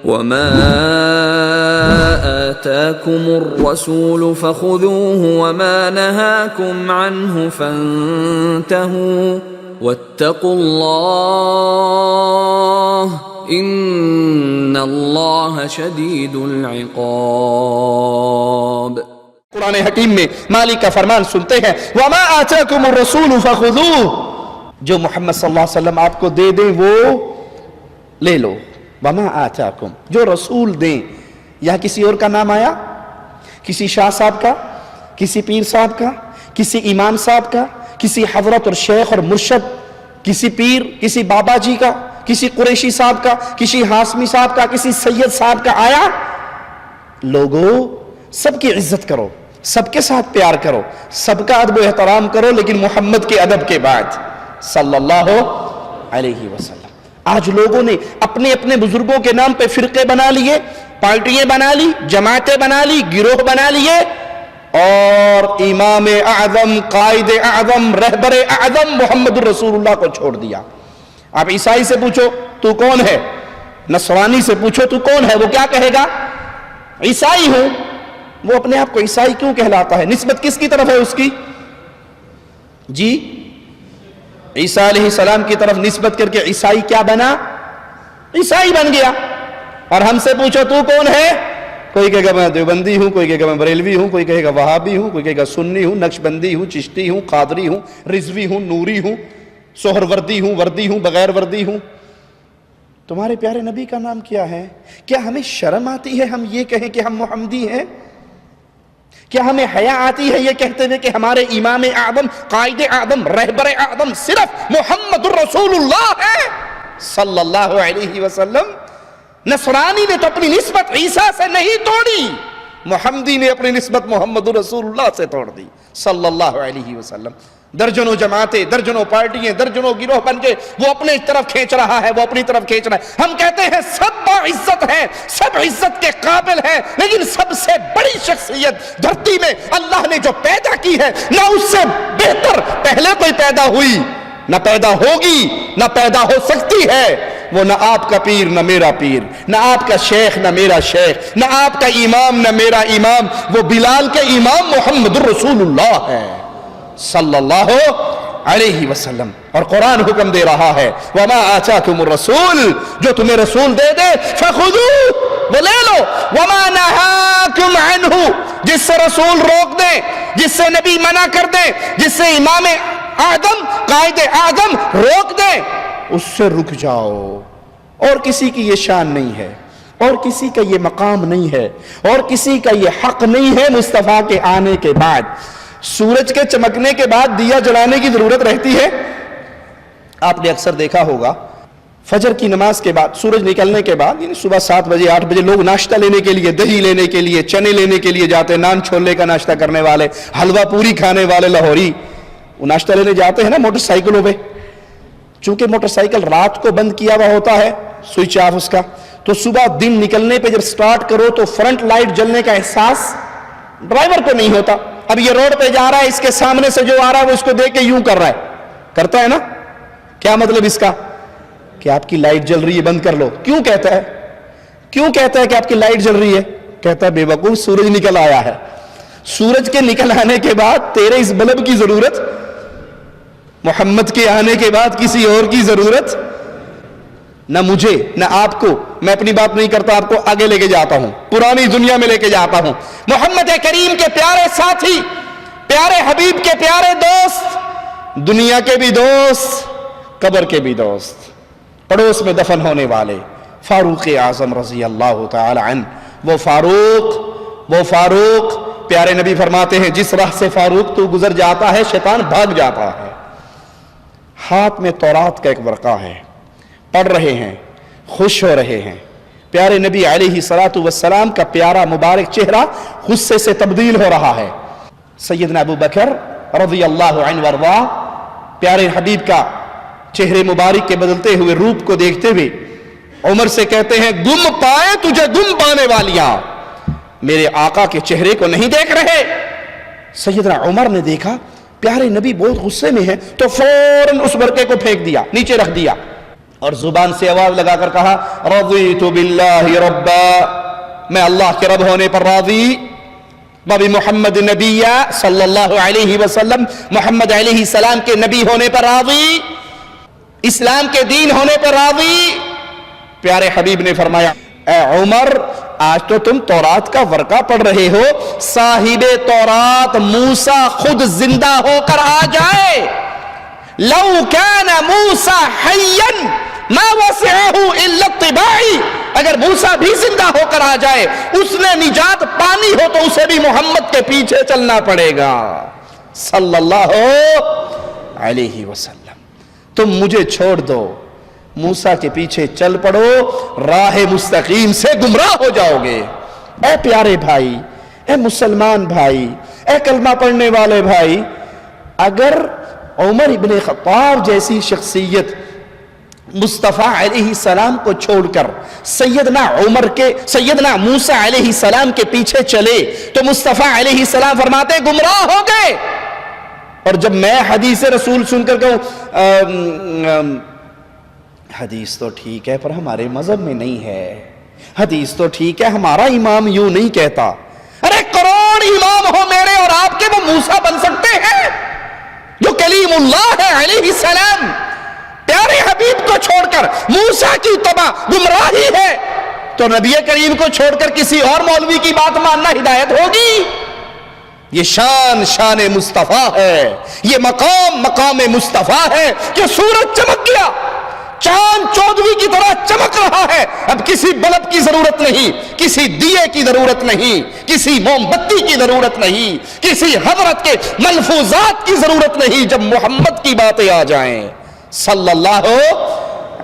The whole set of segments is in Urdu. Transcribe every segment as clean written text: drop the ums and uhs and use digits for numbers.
وما آتاكم الرسول فخذوه وما نهاكم عنه فانتهوا واتقوا الله ان اللہ شدید العقاب۔ قرآن حکیم میں مالک کا فرمان سنتے ہیں وما آتاکم الرسول فخذوه، جو محمد صلی اللہ علیہ وسلم آپ کو دے دیں وہ لے لو۔ وما آتاکم، جو رسول دیں، یہاں کسی اور کا نام آیا؟ کسی شاہ صاحب کا، کسی پیر صاحب کا، کسی امام صاحب کا، کسی حضرت اور شیخ اور مرشد، کسی پیر، کسی بابا جی کا، کسی قریشی صاحب کا، کسی ہاشمی صاحب کا، کسی سید صاحب کا آیا؟ لوگوں سب کی عزت کرو، سب کے ساتھ پیار کرو، سب کا ادب و احترام کرو، لیکن محمد کے ادب کے بعد صلی اللہ علیہ وسلم۔ آج لوگوں نے اپنے اپنے بزرگوں کے نام پہ فرقے بنا لیے، پارٹیاں بنا لی، جماعتیں بنا لی، گروہ بنا لیے، اور امام اعظم، قائد اعظم، رہبر اعظم محمد الرسول اللہ کو چھوڑ دیا۔ آپ عیسائی سے پوچھو تو کون ہے، نصرانی سے پوچھو تو کون ہے، وہ کیا کہے گا؟ عیسائی ہوں۔ وہ اپنے آپ کو عیسائی کیوں کہلاتا ہے؟ نسبت کس کی طرف ہے اس کی؟ جی عیسیٰ علیہ السلام کی طرف نسبت کر کے عیسائی کیا بنا؟ عیسائی بن گیا۔ اور ہم سے پوچھو تو کون ہے؟ کوئی کہے گا میں دیوبندی ہوں، کوئی کہے گا میں بریلوی ہوں، کوئی کہے گا وہابی ہوں، کوئی کہے گا سنی ہوں، نقشبندی ہوں، چشتی ہوں، قادری ہوں، رضوی ہوں، نوری ہوں، سہر وردی ہوں، وردی ہوں، بغیر وردی ہوں۔ تمہارے پیارے نبی کا نام کیا ہے؟ کیا ہمیں شرم آتی ہے ہم یہ کہیں کہ ہم محمدی ہیں؟ کیا ہمیں حیا آتی ہے یہ کہتے ہوئے کہ ہمارے امام اعظم، قائد اعظم، رہبر اعظم صرف محمد الرسول اللہ ہے صلی اللہ علیہ وسلم؟ نصرانی نے تو اپنی نسبت عیسیٰ سے نہیں توڑی، محمدی نے اپنی نسبت محمد الرسول اللہ سے توڑ دی صلی اللہ علیہ وسلم۔ درجنوں جماعتیں، درجنوں پارٹیاں، درجنوں گروہ بن کے وہ اپنے طرف کھینچ رہا ہے، وہ اپنی طرف کھینچ رہا ہے۔ ہم کہتے ہیں سب باعزت ہیں، سب عزت کے قابل ہیں، لیکن سب سے بڑی شخصیت دھرتی میں اللہ نے جو پیدا کی ہے، نہ اس سے بہتر پہلے کوئی پیدا ہوئی، نہ پیدا ہوگی، نہ پیدا ہو سکتی ہے۔ وہ نہ آپ کا پیر نہ میرا پیر، نہ آپ کا شیخ نہ میرا شیخ، نہ آپ کا امام نہ میرا امام، وہ بلال کے امام محمد الرسول اللہ ہے صلی اللہ علیہ وسلم۔ اور قرآن حکم دے رہا ہے وَمَا آتَاكُمُ الرَّسُولُ، جو تمہیں رسول دے دے فَخُذُوهُ، وہ لے لو، وَمَا نَهَاكُمْ عَنْهُ، جس سے رسول روک دے، جس سے نبی منع کر دے، جس سے امام اعظم، قائد اعظم روک دے، اس سے رک جاؤ۔ اور کسی کی یہ شان نہیں ہے، اور کسی کا یہ مقام نہیں ہے، اور کسی کا یہ حق نہیں ہے مصطفیٰ کے آنے کے بعد۔ سورج کے چمکنے کے بعد دیا جلانے کی ضرورت رہتی ہے؟ آپ نے اکثر دیکھا ہوگا فجر کی نماز کے بعد، سورج نکلنے کے بعد، یعنی صبح 7 بجے 8 بجے لوگ ناشتہ لینے کے لیے، دہی لینے کے لیے، چنے لینے کے لیے جاتے ہیں، نان چھولے کا ناشتہ کرنے والے، حلوہ پوری کھانے والے لاہوری، وہ ناشتہ لینے جاتے ہیں نا موٹر سائیکلوں پہ۔ چونکہ موٹر سائیکل رات کو بند کیا ہوا ہوتا ہے، سوئچ آف اس کا، تو صبح دن نکلنے پہ جب سٹارٹ کرو تو فرنٹ لائٹ جلنے کا احساس ڈرائیور کو نہیں ہوتا۔ اب یہ روڈ پہ جا رہا ہے، اس کے سامنے سے جو آ رہا ہے وہ اس کو دیکھ کے یوں کر رہا ہے، کرتا ہے نا؟ کیا مطلب اس کا؟ کہ آپ کی لائٹ جل رہی ہے، بند کر لو۔ کیوں کہتا ہے؟ کیوں کہتا ہے کہ آپ کی لائٹ جل رہی ہے؟ کہتا ہے بے وقوف سورج نکل آیا ہے، سورج کے نکل آنے کے بعد تیرے اس بلب کی ضرورت، محمد کے آنے کے بعد کسی اور کی ضرورت نہ مجھے نہ آپ کو۔ میں اپنی بات نہیں کرتا، آپ کو آگے لے کے جاتا ہوں، پرانی دنیا میں لے کے جاتا ہوں۔ محمد کریم کے پیارے ساتھی، پیارے حبیب کے پیارے دوست، دنیا کے بھی دوست، قبر کے بھی دوست، پڑوس میں دفن ہونے والے فاروق اعظم رضی اللہ تعالی عنہ، وہ فاروق پیارے نبی فرماتے ہیں جس راہ سے فاروق تو گزر جاتا ہے شیطان بھاگ جاتا ہے۔ ہاتھ میں تورات کا ایک ورقہ ہے، پڑھ رہے ہیں، خوش ہو رہے ہیں۔ پیارے نبی علیہ الصلوۃ والسلام کا پیارا مبارک چہرہ غصے سے تبدیل ہو رہا ہے۔ سیدنا ابو بکر رضی اللہ عنہ وارضاہ پیارے حبیب کا چہرے مبارک کے بدلتے ہوئے روپ کو دیکھتے ہوئے عمر سے کہتے ہیں گم پائے تجھے گم پانے والیاں، میرے آقا کے چہرے کو نہیں دیکھ رہے؟ سیدنا عمر نے دیکھا پیارے نبی بہت غصے میں ہیں، تو فوراً اس ورقے کو پھینک دیا، نیچے رکھ دیا، اور زبان سے آواز لگا کر کہا رضیت باللہ ربا، میں اللہ کے رب ہونے پر راضی، بابی محمد نبی صلی اللہ علیہ وسلم، محمد علیہ السلام کے نبی ہونے پر راضی، اسلام کے دین ہونے پر راضی۔ پیارے حبیب نے فرمایا اے عمر، آج تو تم تورات کا ورقہ پڑھ رہے ہو، صاحب تورات موسیٰ خود زندہ ہو کر آ جائے، لو کان موسیٰ حیا ما وسعہ الا اتباعی، اگر موسیٰ بھی زندہ ہو کر آ جائے، اس نے نجات پانی ہو تو اسے بھی محمد کے پیچھے چلنا پڑے گا صلی اللہ علیہ وسلم۔ تم مجھے چھوڑ دو، موسیٰ کے پیچھے چل پڑو، راہ مستقیم سے گمراہ ہو جاؤ گے۔ اے پیارے بھائی، اے مسلمان بھائی، اے کلمہ پڑھنے والے بھائی، اگر عمر ابن خطاب جیسی شخصیت مصطفیٰ علیہ السلام کو چھوڑ کر سیدنا موسیٰ علیہ السلام کے پیچھے چلے تو مصطفیٰ علیہ السلام فرماتے گمراہ ہو گئے۔ اور جب میں حدیث رسول سن کر کہوں حدیث تو ٹھیک ہے پر ہمارے مذہب میں نہیں ہے، حدیث تو ٹھیک ہے ہمارا امام یوں نہیں کہتا، ارے کروڑ امام ہو میرے اور آپ کے، وہ موسیٰ بن سکتے ہیں جو کلیم اللہ ہے علیہ السلام؟ پیارے حبیب کو چھوڑ کر موسیٰ کی اتباع گمراہی ہے تو نبی کریم کو چھوڑ کر کسی اور مولوی کی بات ماننا ہدایت ہوگی؟ یہ شان مصطفیٰ ہے، یہ مقام مصطفیٰ ہے کہ سورج چمک گیا، چاند چودویں کی طرح چمک رہا ہے، اب کسی بلب کی ضرورت نہیں، کسی دیے کی ضرورت نہیں، کسی موم بتی کی ضرورت نہیں، کسی حضرت کے ملفوظات کی ضرورت نہیں، جب محمد کی باتیں آ جائیں صلی اللہ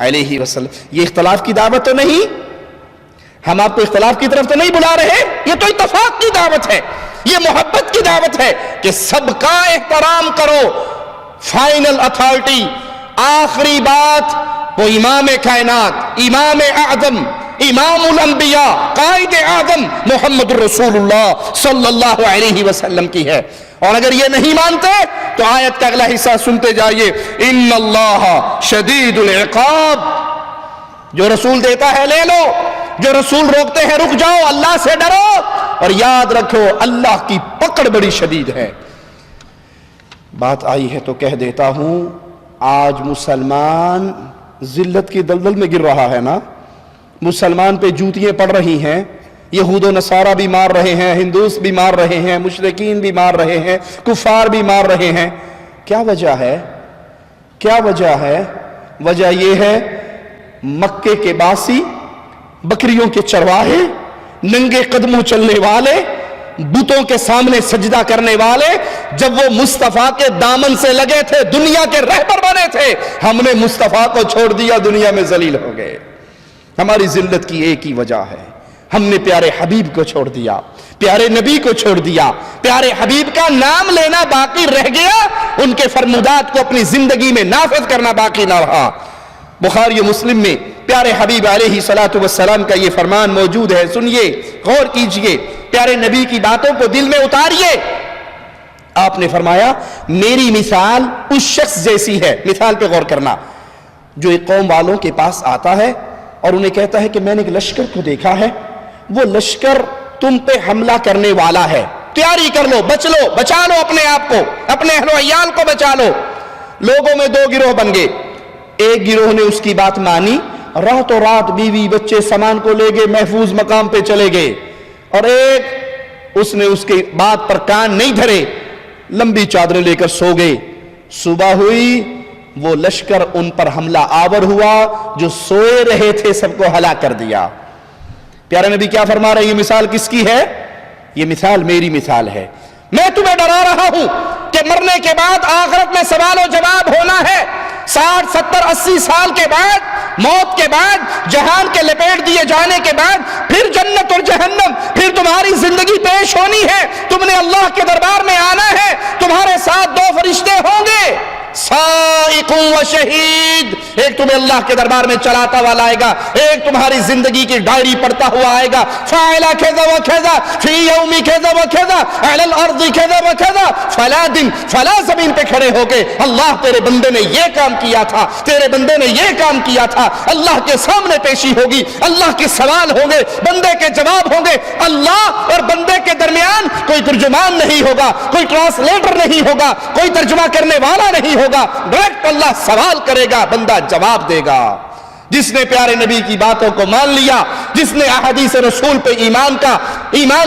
علیہ وسلم۔ یہ اختلاف کی دعوت تو نہیں، ہم آپ کو اختلاف کی طرف تو نہیں بلا رہے، یہ تو اتفاق کی دعوت ہے، یہ محبت کی دعوت ہے کہ سب کا احترام کرو۔ فائنل اتھارٹی، آخری بات، وہ امام کائنات، امام اعظم، امام الانبیاء، قائد اعظم محمد رسول اللہ صلی اللہ علیہ وسلم کی ہے۔ اور اگر یہ نہیں مانتے تو آیت کا اگلا حصہ سنتے جائیے، ان اللہ شدید العقاب، جو رسول دیتا ہے لے لو، جو رسول روکتے ہیں رک جاؤ، اللہ سے ڈرو اور یاد رکھو اللہ کی پکڑ بڑی شدید ہے۔ بات آئی ہے تو کہہ دیتا ہوں، آج مسلمان ذلت کی دلدل میں گر رہا ہے نا، مسلمان پہ جوتیاں پڑ رہی ہیں، یہود و نصارہ بھی مار رہے ہیں، ہندوس بھی مار رہے ہیں، مشرکین بھی مار رہے ہیں، کفار بھی مار رہے ہیں۔ کیا وجہ ہے؟ کیا وجہ ہے؟ وجہ یہ ہے مکے کے باسی، بکریوں کے چرواہے، ننگے قدموں چلنے والے، بتوں کے سامنے سجدہ کرنے والے، جب وہ مصطفیٰ کے دامن سے لگے تھے دنیا کے رہبر بنے تھے، ہم نے مصطفیٰ کو چھوڑ دیا، دنیا میں ذلیل ہو گئے۔ ہماری ذلت کی ایک ہی وجہ ہے، ہم نے پیارے حبیب کو چھوڑ دیا، پیارے نبی کو چھوڑ دیا، پیارے حبیب کا نام لینا باقی رہ گیا، ان کے فرمودات کو اپنی زندگی میں نافذ کرنا باقی نہ رہا۔ بخاری و مسلم میں پیارے حبیب علیہ السلام کا یہ فرمان موجود ہے، سنیے، غور کیجئے، پیارے نبی کی باتوں کو دل میں اتاریے۔ آپ نے فرمایا میری مثال اس شخص جیسی ہے، مثال پہ غور کرنا، جو ایک قوم والوں کے پاس آتا ہے اور انہیں کہتا ہے کہ میں نے ایک لشکر کو دیکھا ہے، وہ لشکر تم پہ حملہ کرنے والا ہے، تیاری کر لو، بچا لو اپنے آپ کو، اپنے اہل و عیال کو بچا لو۔ لوگوں میں دو گروہ بن گئے، ایک گروہ نے اس کی بات مانی، راتوں رات بیوی بچے سامان کو لے گئے، محفوظ مقام پہ چلے گئے، اور ایک اس نے اس کی بات پر کان نہیں دھرے، لمبی چادریں لے کر سو گئے۔ صبح ہوئی، وہ لشکر ان پر حملہ آور ہوا، جو سوئے رہے تھے سب کو ہلاک کر دیا۔ پیارے نبی کیا فرما رہے ہیں؟ یہ مثال کس کی ہے؟ یہ مثال میری مثال ہے۔ میں تمہیں ڈرا رہا ہوں کہ مرنے کے بعد آخرت میں سوال و جواب ہونا ہے، 60 70 80 سال کے بعد، موت کے بعد، جہان کے لپیٹ دیے جانے کے بعد پھر جنت اور جہنم، پھر تمہاری زندگی پیش ہونی ہے، تم نے اللہ کے دربار میں آنا ہے، تمہارے ساتھ دو فرشتے ہوں گے، سائق و شہید، ایک تمہیں اللہ کے دربار میں چلاتا ہوا لائے گا، ایک تمہاری زندگی کی ڈائری پڑھتا ہوا آئے گا، فاعل کذا و کذا فی یوم کذا و کذا علی الارض کذا و کذا، فلا دن فلا زمین پہ کھڑے ہو کے اللہ تیرے بندے نے یہ کام کیا تھا، تیرے بندے نے یہ کام کیا تھا، اللہ کے سامنے پیشی ہوگی، اللہ کے سوال ہوں گے، بندے کے جواب ہوں گے، اللہ اور بندے کے درمیان کوئی ترجمان نہیں ہوگا، کوئی ٹرانسلیٹر نہیں ہوگا، کوئی ترجمہ کرنے والا نہیں ہوگا، ڈائریکٹ اللہ سوال کرے گا، بندہ جواب دے گا۔ جس نے پیارے نبی کی باتوں کو مان لیا، جس نے احادیث رسول پہ ایمان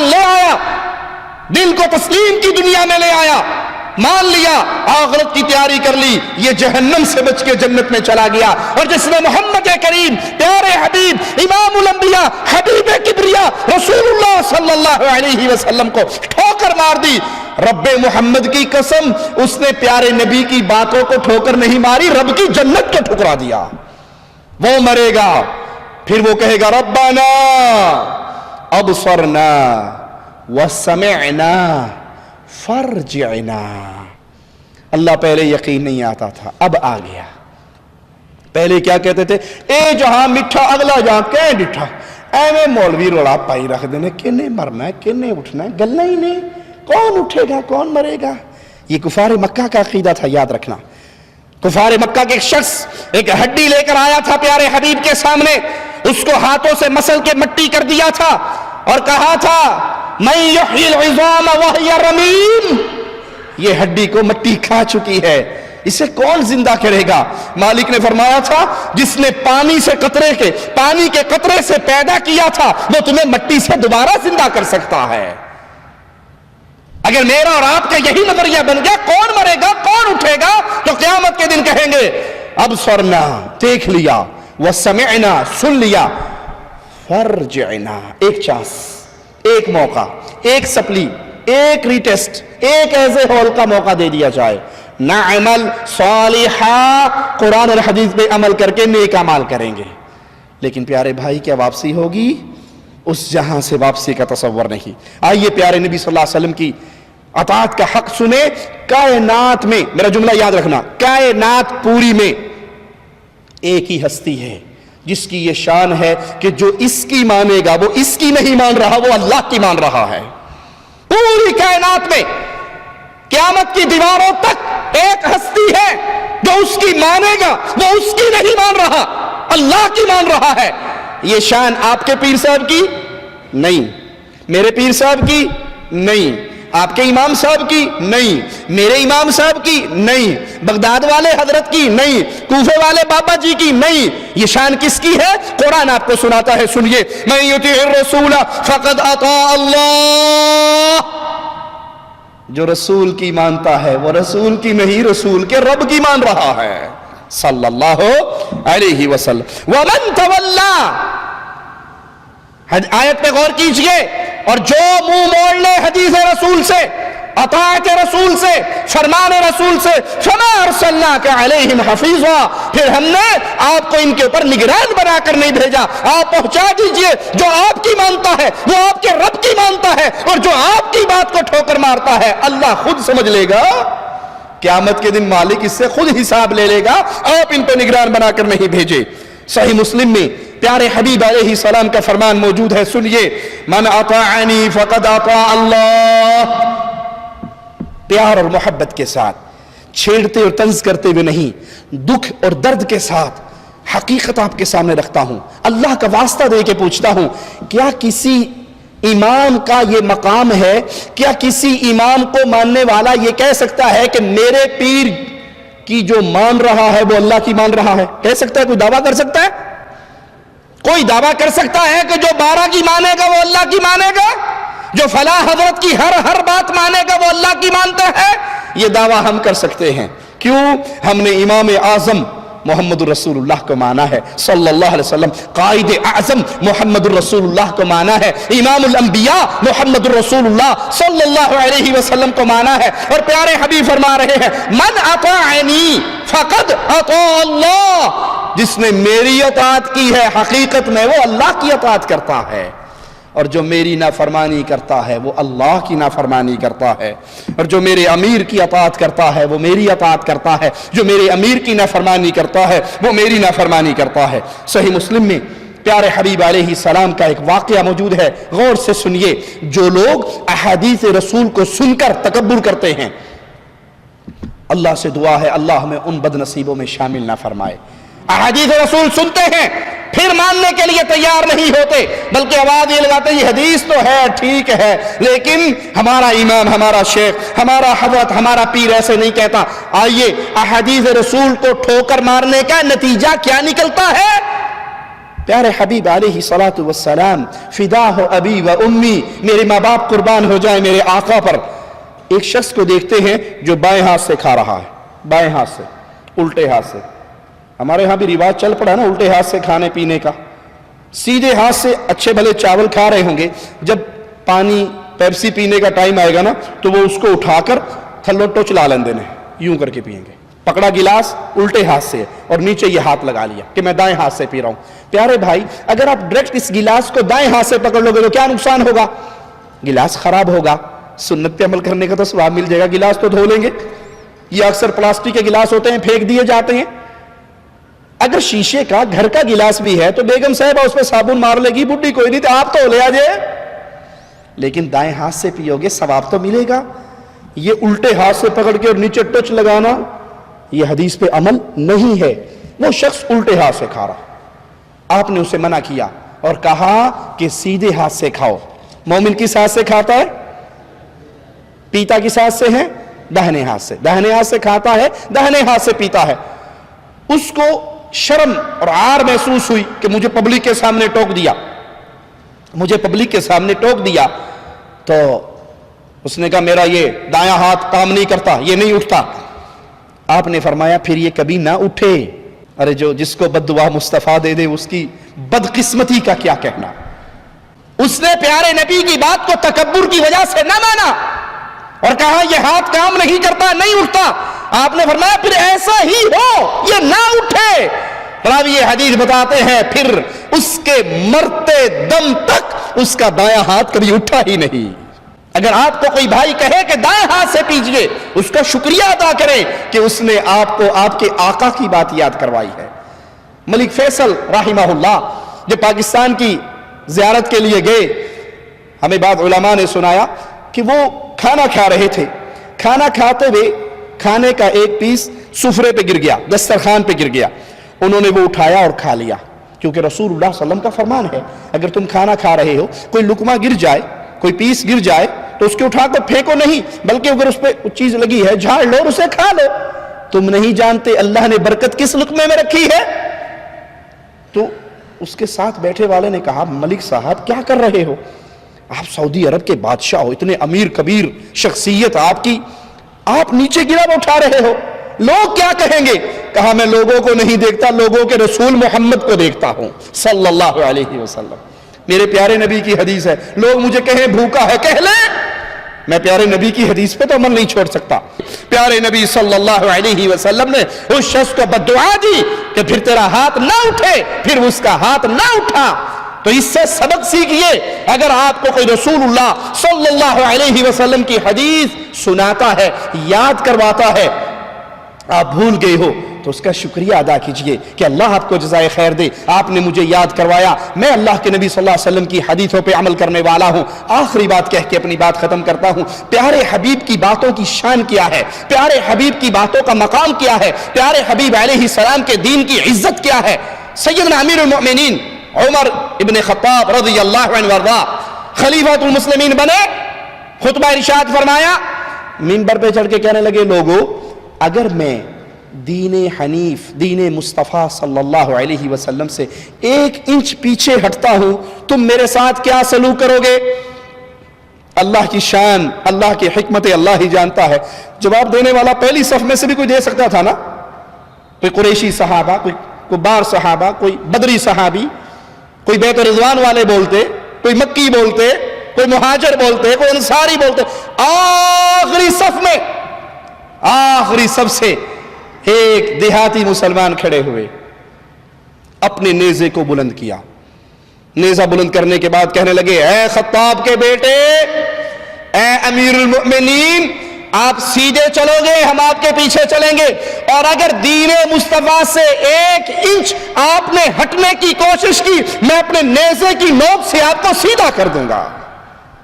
لے آیا، دل کو تسلیم کی دنیا میں لے آیا، مان لیا، آخرت کی تیاری کر لی، یہ جہنم سے بچ کے جنت میں چلا گیا۔ اور جس نے محمد کریم پیارے حبیب امام الانبیاء حبیب کبریا رسول اللہ صلی اللہ علیہ وسلم کو ٹھوکر مار دی، رب محمد کی قسم اس نے پیارے نبی کی باتوں کو ٹھوکر نہیں ماری، رب کی جنت کو ٹھکرا دیا۔ وہ مرے گا، پھر وہ کہے گا ربنا ابصرنا وسمعنا فرجعنا۔ اللہ پہلے یقین نہیں آتا تھا، اب آ گیا۔ پہلے کیا کہتے تھے؟ اے جہاں میٹھا اگلا جہاں کہ ڈٹھا، ایویں مولوی روڑا پائی رکھ دینے، کنے مرنا ہے کنے اٹھنا ہے، گلنا ہی نہیں، کون اٹھے گا کون مرے گا۔ یہ کفار مکہ کا عقیدہ تھا، یاد رکھنا۔ کفار مکہ کے ایک شخص ایک ہڈی لے کر آیا تھا پیارے حبیب کے سامنے، اس کو ہاتھوں سے مسل کے مٹی کر دیا تھا اور کہا تھا من یحیی العظام وہی رمیم، یہ ہڈی کو مٹی کھا چکی ہے، اسے کون زندہ کرے گا؟ مالک نے فرمایا تھا جس نے پانی کے قطرے سے پیدا کیا تھا وہ تمہیں مٹی سے دوبارہ زندہ کر سکتا ہے۔ اگر میرا اور آپ کا یہی نظریہ بن گیا کون مرے گا کون اٹھے گا تو قیامت کے دن کہیں گے ابصرنا دیکھ لیا، وسمعنا سن لیا، فرجعنا ایک چانس، ایک موقع، ایک سپلی، ایک ریٹیسٹ، ایک ایسے ہول کا موقع دے دیا جائے، نعمل صالحا، قرآن اور حدیث پہ عمل کر کے نیک اعمال کریں گے۔ لیکن پیارے بھائی کیا واپسی ہوگی؟ اس جہاں سے واپسی کا تصور نہیں۔ آئیے پیارے نبی صلی اللہ علیہ وسلم کی اطاعت کا حق سنے۔ کائنات میں، میرا جملہ یاد رکھنا، کائنات پوری میں ایک ہی ہستی ہے جس کی یہ شان ہے کہ جو اس کی مانے گا وہ اس کی نہیں مان رہا، وہ اللہ کی مان رہا ہے۔ پوری کائنات میں قیامت کی دیواروں تک ایک ہستی ہے جو اس کی مانے گا وہ اس کی نہیں مان رہا، اللہ کی مان رہا ہے۔ یہ شان آپ کے پیر صاحب کی نہیں، میرے پیر صاحب کی نہیں، آپ کے امام صاحب کی نہیں، میرے امام صاحب کی نہیں، بغداد والے حضرت کی نہیں، کوفے والے بابا جی کی نہیں۔ یہ شان کس کی ہے؟ قرآن آپ کو سناتا ہے، سنیے، من یطیع الرسول فقد اطاع اللہ، جو رسول کی مانتا ہے وہ رسول کی نہیں، رسول کے رب کی مان رہا ہے صلی اللہ علیہ وسلم۔ ومن تولا، آیت پہ غور کیجئے، اور جو منہ موڑ لے حدیث رسول سے، اطاعت رسول سے، فرمان رسول سے، فما ارسلناک علیہم حفیظا، پھر ہم نے آپ کو ان کے اوپر نگران بنا کر نہیں بھیجا، آپ پہنچا دیجئے۔ جو آپ کی مانتا ہے وہ آپ کے رب کی مانتا ہے، اور جو آپ کی بات کو ٹھوکر مارتا ہے اللہ خود سمجھ لے گا، قیامت کے دن مالک اس سے خود حساب لے لے گا، آپ ان پہ نگران بنا کر نہیں بھیجے۔ صحیح مسلم میں پیارے حبیب علیہ السلام کا فرمان موجود ہے، سنیے، من اطاعنی فقد اطاع اللہ، پیار اور محبت کے ساتھ، چھیڑتے اور طنز کرتے ہوئے نہیں، دکھ اور درد کے ساتھ حقیقت آپ کے سامنے رکھتا ہوں، اللہ کا واسطہ دے کے پوچھتا ہوں، کیا کسی امام کا یہ مقام ہے؟ کیا کسی امام کو ماننے والا یہ کہہ سکتا ہے کہ میرے پیر کی جو مان رہا ہے وہ اللہ کی مان رہا ہے؟ کہہ سکتا ہے؟ کوئی دعویٰ کر سکتا ہے؟ کوئی دعویٰ کر سکتا ہے کہ جو 12 کی مانے گا وہ اللہ کی مانے گا، جو فلاں حضرت کی ہر بات مانے گا وہ اللہ کی مانتا ہے؟ یہ دعویٰ ہم کر سکتے ہیں، کیوں؟ ہم نے امام اعظم محمد الرسول اللہ کو مانا ہے صلی اللہ علیہ وسلم، قائد اعظم محمد الرسول اللہ کو مانا ہے، امام الانبیاء محمد الرسول اللہ صلی اللہ علیہ وسلم کو مانا ہے۔ اور پیارے حبیب فرما رہے ہیں من اطاعنی فقد اطاع اللہ، جس نے میری اطاعت کی ہے حقیقت میں وہ اللہ کی اطاعت کرتا ہے۔ اور جو میری نافرمانی کرتا ہے وہ اللہ کی نافرمانی کرتا ہے، اور جو میرے امیر کی اطاعت کرتا ہے وہ میری اطاعت کرتا ہے، جو میرے امیر کی نافرمانی کرتا ہے وہ میری نافرمانی کرتا ہے۔ صحیح مسلم میں پیارے حبیب علیہ السلام کا ایک واقعہ موجود ہے، غور سے سنیے۔ جو لوگ احادیث رسول کو سن کر تکبر کرتے ہیں، اللہ سے دعا ہے اللہ ہمیں ان بد نصیبوں میں شامل نہ فرمائے۔ احادیث رسول سنتے ہیں پھر ماننے کے لیے تیار نہیں ہوتے، بلکہ آواز یہ لگاتے ہیں یہ حدیث تو ہے، ٹھیک ہے، لیکن ہمارا امام، ہمارا شیخ، ہمارا حضرت، ہمارا پیر ایسے نہیں کہتا۔ آئیے احادیث رسول کو ٹھوکر مارنے کا نتیجہ کیا نکلتا ہے؟ پیارے حبیب علیہ الصلوۃ والسلام، فدا ہو ابی و امی، میرے ماں باپ قربان ہو جائیں میرے آقا پر۔ ایک شخص کو دیکھتے ہیں جو بائیں ہاتھ سے کھا رہا ہے، بائیں ہاتھ سے، الٹے ہاتھ سے۔ ہمارے ہاں بھی رواج چل پڑا نا الٹے ہاتھ سے کھانے پینے کا۔ سیدھے ہاتھ سے اچھے بھلے چاول کھا رہے ہوں گے، جب پانی پیپسی پینے کا ٹائم آئے گا نا تو وہ اس کو اٹھا کر تھلو ٹوچ لا لیندے نے، یوں کر کے پئیں گے۔ پکڑا گلاس الٹے ہاتھ سے اور نیچے یہ ہاتھ لگا لیا کہ میں دائیں ہاتھ سے پی رہا ہوں۔ پیارے بھائی، اگر آپ ڈائریکٹ اس گلاس کو دائیں ہاتھ سے پکڑ لو گے تو کیا نقصان ہوگا؟ گلاس خراب ہوگا۔ سنت پہ عمل کرنے کا تو ثواب مل جائے گا، گلاس تو دھو لیں گے۔ یہ اکثر پلاسٹک کے گلاس ہوتے ہیں، پھینک دیے جاتے ہیں۔ اگر شیشے کا گھر کا گلاس بھی ہے تو بیگم صاحبہ اس پہ صابن مار لے گی، بڈھی کوئی نہیں تو آپ تو لے آ جائے۔ لیکن دائیں ہاتھ سے پیو گے ثواب تو ملے گا۔ یہ الٹے ہاتھ سے پکڑ کے اور نیچے ٹچ لگانا یہ حدیث پہ عمل نہیں ہے۔ وہ شخص الٹے ہاتھ سے کھا رہا، آپ نے اسے منع کیا اور کہا کہ سیدھے ہاتھ سے کھاؤ۔ مومن کس ہاتھ سے کھاتا ہے؟ پیتا کس ہاتھ سے ہے؟ داہنے ہاتھ سے۔ داہنے ہاتھ سے کھاتا ہے، داہنے ہاتھ سے پیتا ہے۔ اس کو شرم اور عار محسوس ہوئی کہ مجھے پبلک کے سامنے ٹوک دیا، مجھے پبلک کے سامنے ٹوک دیا، تو اس نے کہا میرا یہ دایاں ہاتھ کام نہیں کرتا، یہ نہیں اٹھتا۔ آپ نے فرمایا پھر یہ کبھی نہ اٹھے۔ ارے جو جس کو بد دعا مصطفیٰ دے دے اس کی بدقسمتی کا کیا کہنا۔ اس نے پیارے نبی کی بات کو تکبر کی وجہ سے نہ مانا اور کہا یہ ہاتھ کام نہیں کرتا، نہیں اٹھتا۔ آپ نے فرمایا پھر ایسا ہی ہو، یہ نہ اٹھے۔ راوی حدیث بتاتے ہیں پھر اس کے مرتے دم تک اس کا دایاں ہاتھ کبھی اٹھا ہی نہیں۔ اگر آپ کو کوئی بھائی کہے کہ دائیں ہاتھ سے پیجئے، اس کا شکریہ ادا کریں کہ اس نے آپ کو آپ کے آقا کی بات یاد کروائی ہے۔ ملک فیصل رحمہ اللہ جب پاکستان کی زیارت کے لیے گئے، ہمیں بعض علماء نے سنایا کہ وہ کھانا کھا رہے تھے، کھانا کھاتے ہوئے کھانے کا ایک پیس سفرے پہ گر گیا، دسترخوان پہ گر گیا۔ انہوں نے وہ اٹھایا اور کھا لیا، کیونکہ رسول اللہ صلی اللہ علیہ وسلم کا فرمان ہے اگر تم کھانا کھا رہے ہو، کوئی لقمہ گر جائے، کوئی پیس گر جائے تو اس کے اٹھا کر پھینکو نہیں، بلکہ اگر اس پہ چیز لگی ہے جھاڑ لو اور اسے کھا لو۔ تم نہیں جانتے اللہ نے برکت کس لقمے میں رکھی ہے۔ تو اس کے ساتھ بیٹھے والے نے کہا ملک صاحب کیا کر رہے ہو؟ آپ سعودی عرب کے بادشاہ ہو، اتنے امیر کبیر شخصیت آپ کی، آپ نیچے گرا وہ اٹھا رہے ہو، لوگ کیا کہیں گے؟ کہا میں لوگوں کو نہیں دیکھتا، لوگوں کے رسول محمد کو دیکھتا ہوں صلی اللہ علیہ وسلم۔ میرے پیارے نبی کی حدیث ہے، لوگ مجھے کہیں بھوکا ہے کہہ لیں، میں پیارے نبی کی حدیث پہ تو عمل نہیں چھوڑ سکتا۔ پیارے نبی صلی اللہ علیہ وسلم نے اس شخص کو بددعا دی کہ پھر تیرا ہاتھ نہ اٹھے، پھر اس کا ہاتھ نہ اٹھا۔ تو اس سے سبق سیکھیے، اگر آپ کو کوئی رسول اللہ صلی اللہ علیہ وسلم کی حدیث سناتا ہے، یاد کرواتا ہے، آپ بھول گئے ہو تو اس کا شکریہ ادا کیجئے کہ اللہ آپ کو جزائے خیر دے، آپ نے مجھے یاد کروایا، میں اللہ کے نبی صلی اللہ علیہ وسلم کی حدیثوں پہ عمل کرنے والا ہوں۔ آخری بات کہہ کے اپنی بات ختم کرتا ہوں، پیارے حبیب کی باتوں کی شان کیا ہے، پیارے حبیب کی باتوں کا مقام کیا ہے، پیارے حبیب علیہ السلام کے دین کی عزت کیا ہے۔ سیدنا امیر المؤمنین عمر ابن خطاب رضی اللہ عنہ وارضا خلیفۃ المسلمین بنے، خطبہ ارشاد فرمایا، منبر پہ چڑھ کے کہنے لگے لوگو اگر میں دین حنیف، دین مصطفیٰ صلی اللہ علیہ وسلم سے 1 انچ پیچھے ہٹتا ہوں تم میرے ساتھ کیا سلوک کرو گے؟ اللہ کی شان، اللہ کی حکمت اللہ ہی جانتا ہے۔ جواب دینے والا پہلی صف میں سے بھی کوئی دے سکتا تھا نا، کوئی قریشی صحابہ، کوئی بار صحابہ، کوئی بدری صحابی، کوئی بیت رضوان والے بولتے، کوئی مکی بولتے، کوئی مہاجر بولتے، کوئی انصاری بولتے۔ آخری صف میں، آخری صف سے ایک دیہاتی مسلمان کھڑے ہوئے، اپنے نیزے کو بلند کیا، نیزہ بلند کرنے کے بعد کہنے لگے اے خطاب کے بیٹے، اے امیر المؤمنین، آپ سیدھے چلو گے، ہم آپ کے پیچھے چلیں گے، اور اگر دین مصطفیٰ سے 1 انچ آپ نے ہٹنے کی کوشش کی، میں اپنے نیزے کی نوک سے آپ کو سیدھا کر دوں گا۔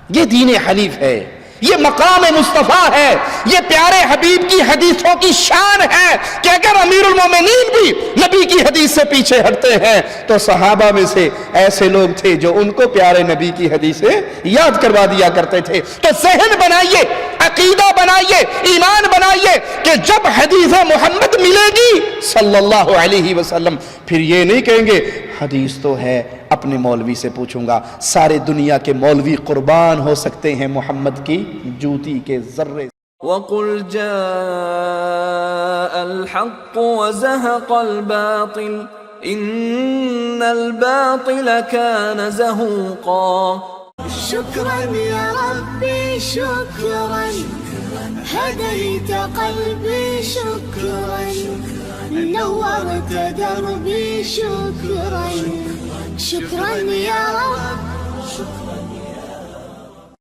یہ دین حنیف ہے، یہ مقام مصطفیٰ ہے، یہ پیارے حبیب کی حدیثوں کی شان ہے کہ اگر امیر المومنین بھی نبی کی حدیث سے پیچھے ہٹتے ہیں تو صحابہ میں سے ایسے لوگ تھے جو ان کو پیارے نبی کی حدیثیں یاد کروا دیا کرتے تھے۔ تو ذہن بنائیے، عقیدہ بنائیے، ایمان بنائیے کہ جب حدیث محمد ملے گی صلی اللہ علیہ وسلم، پھر یہ نہیں کہیں گے حدیث تو ہے اپنے مولوی سے پوچھوں گا۔ سارے دنیا کے مولوی قربان ہو سکتے ہیں محمد کی جوتی کے ذرے۔ وَقُلْ جَاءَ الْحَقُّ وَزَهَقَ الْبَاطِلُ إِنَّ الْبَاطِلَ كَانَ زَهُوقًا۔ شكرا يا ربي شكرا، هديت قلبي شكرا، نورت دربي شكرا، شكرا يا رب